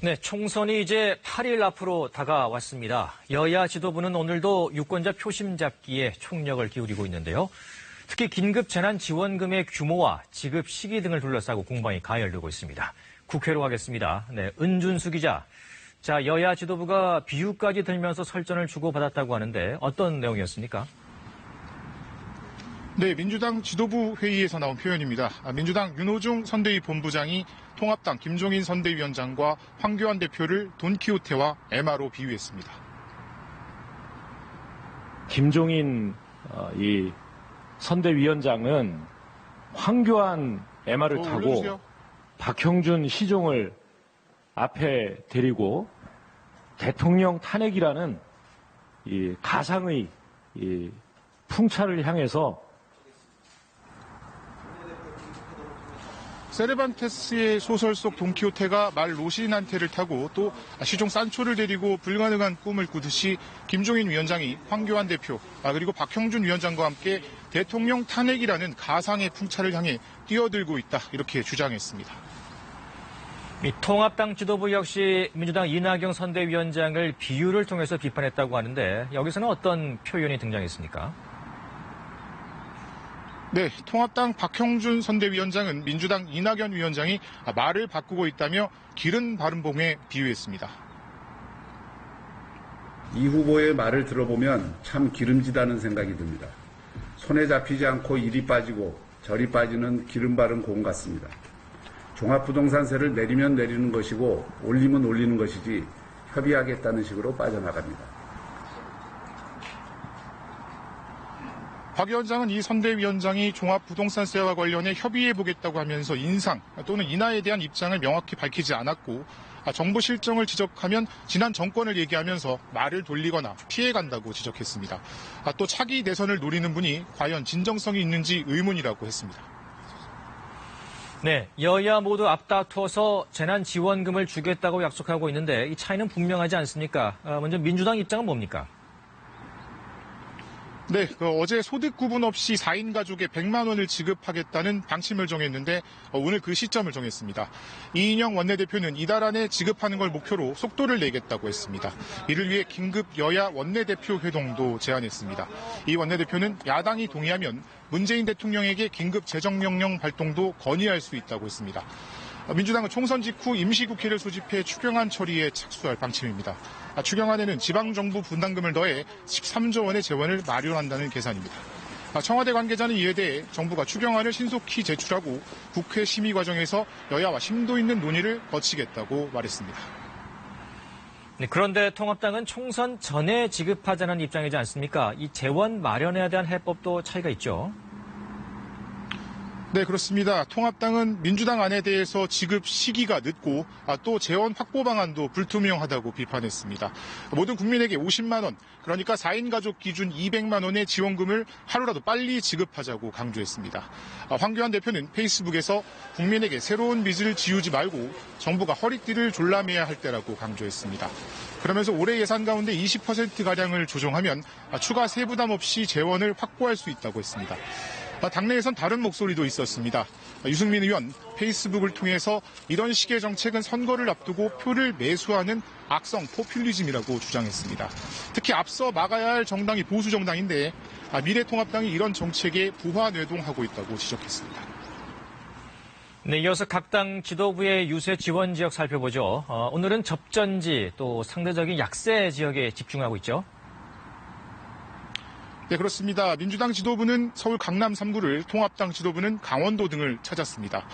네, 총선이 이제 8일 앞으로 다가왔습니다. 여야 지도부는 오늘도 유권자 표심 잡기에 총력을 기울이고 있는데요. 특히 긴급 재난지원금의 규모와 지급 시기 등을 둘러싸고 공방이 가열되고 있습니다. 국회로 가겠습니다. 네, 은준수 기자. 자, 여야 지도부가 비유까지 들면서 설전을 주고받았다고 하는데 어떤 내용이었습니까? 네, 민주당 지도부 회의에서 나온 표현입니다. 민주당 윤호중 선대위 본부장이 통합당 김종인 선대위원장과 황교안 대표를 돈키호테와 에마로 비유했습니다. 김종인 이 선대위원장은 황교안 에마를 타고 올려주세요. 박형준 시종을 앞에 데리고 대통령 탄핵이라는 이 가상의 이 풍차를 향해서 세르반테스의 소설 속 돈키호테가 말 로신한테를 타고 또 시종 산초를 데리고 불가능한 꿈을 꾸듯이 김종인 위원장이 황교안 대표 그리고 박형준 위원장과 함께 대통령 탄핵이라는 가상의 풍차를 향해 뛰어들고 있다 이렇게 주장했습니다. 이 통합당 지도부 역시 민주당 이낙연 선대위원장을 비유를 통해서 비판했다고 하는데 여기서는 어떤 표현이 등장했습니까? 네, 통합당 박형준 선대위원장은 민주당 이낙연 위원장이 말을 바꾸고 있다며 기른 발음봉에 비유했습니다. 이 후보의 말을 들어보면 참 기름지다는 생각이 듭니다. 손에 잡히지 않고 이리 빠지고 저리 빠지는 기름 바른 공 같습니다. 종합부동산세를 내리면 내리는 것이고 올리면 올리는 것이지 협의하겠다는 식으로 빠져나갑니다. 박 위원장은 이 선대위원장이 종합부동산세와 관련해 협의해보겠다고 하면서 인상 또는 인하에 대한 입장을 명확히 밝히지 않았고 정부 실정을 지적하면 지난 정권을 얘기하면서 말을 돌리거나 피해간다고 지적했습니다. 또 차기 대선을 노리는 분이 과연 진정성이 있는지 의문이라고 했습니다. 네, 여야 모두 앞다투어서 재난지원금을 주겠다고 약속하고 있는데 이 차이는 분명하지 않습니까? 먼저 민주당 입장은 뭡니까? 네, 어제 소득 구분 없이 4인 가족에 100만 원을 지급하겠다는 방침을 정했는데 오늘 그 시점을 정했습니다. 이인영 원내대표는 이달 안에 지급하는 걸 목표로 속도를 내겠다고 했습니다. 이를 위해 긴급 여야 원내대표 회동도 제안했습니다. 이 원내대표는 야당이 동의하면 문재인 대통령에게 긴급 재정명령 발동도 건의할 수 있다고 했습니다. 민주당은 총선 직후 임시국회를 소집해 추경안 처리에 착수할 방침입니다. 추경안에는 지방정부 분담금을 더해 13조 원의 재원을 마련한다는 계산입니다. 청와대 관계자는 이에 대해 정부가 추경안을 신속히 제출하고 국회 심의 과정에서 여야와 심도 있는 논의를 거치겠다고 말했습니다. 네, 그런데 통합당은 총선 전에 지급하자는 입장이지 않습니까? 이 재원 마련에 대한 해법도 차이가 있죠. 네, 그렇습니다. 통합당은 민주당 안에 대해서 지급 시기가 늦고 또 재원 확보 방안도 불투명하다고 비판했습니다. 모든 국민에게 50만 원, 그러니까 4인 가족 기준 200만 원의 지원금을 하루라도 빨리 지급하자고 강조했습니다. 황교안 대표는 페이스북에서 국민에게 새로운 빚을 지우지 말고 정부가 허리띠를 졸라매야 할 때라고 강조했습니다. 그러면서 올해 예산 가운데 20%가량을 조정하면 추가 세부담 없이 재원을 확보할 수 있다고 했습니다. 당내에선 다른 목소리도 있었습니다. 유승민 의원 페이스북을 통해서 이런 식의 정책은 선거를 앞두고 표를 매수하는 악성 포퓰리즘이라고 주장했습니다. 특히 앞서 막아야 할 정당이 보수 정당인데 미래통합당이 이런 정책에 부화뇌동하고 있다고 지적했습니다. 네, 이어서 각 당 지도부의 유세 지원 지역 살펴보죠. 오늘은 접전지 또 상대적인 약세 지역에 집중하고 있죠. 네, 그렇습니다. 민주당 지도부는 서울 강남 3구를, 통합당 지도부는 강원도 등을 찾았습니다.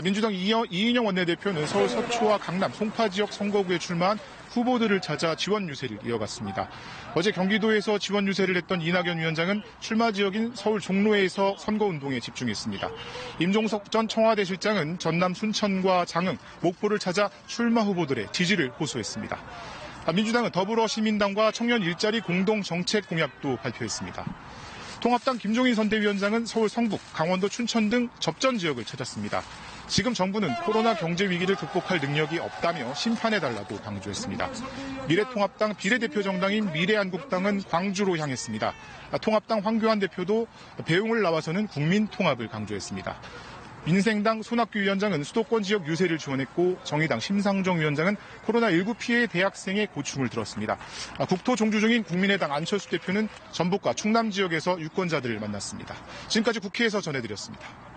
민주당 이인영 원내대표는 서울 서초와 강남, 송파 지역 선거구에 출마한 후보들을 찾아 지원 유세를 이어갔습니다. 어제 경기도에서 지원 유세를 했던 이낙연 위원장은 출마 지역인 서울 종로에서 선거운동에 집중했습니다. 임종석 전 청와대 실장은 전남 순천과 장흥, 목포를 찾아 출마 후보들의 지지를 호소했습니다. 민주당은 더불어시민당과 청년 일자리 공동 정책 공약도 발표했습니다. 통합당 김종인 선대위원장은 서울 성북, 강원도 춘천 등 접전 지역을 찾았습니다. 지금 정부는 코로나 경제 위기를 극복할 능력이 없다며 심판해달라고 강조했습니다. 미래통합당 비례대표 정당인 미래한국당은 광주로 향했습니다. 통합당 황교안 대표도 배웅을 나와서는 국민 통합을 강조했습니다. 민생당 손학규 위원장은 수도권 지역 유세를 지원했고 정의당 심상정 위원장은 코로나19 피해 대학생의 고충을 들었습니다. 국토 종주 중인 국민의당 안철수 대표는 전북과 충남 지역에서 유권자들을 만났습니다. 지금까지 국회에서 전해드렸습니다.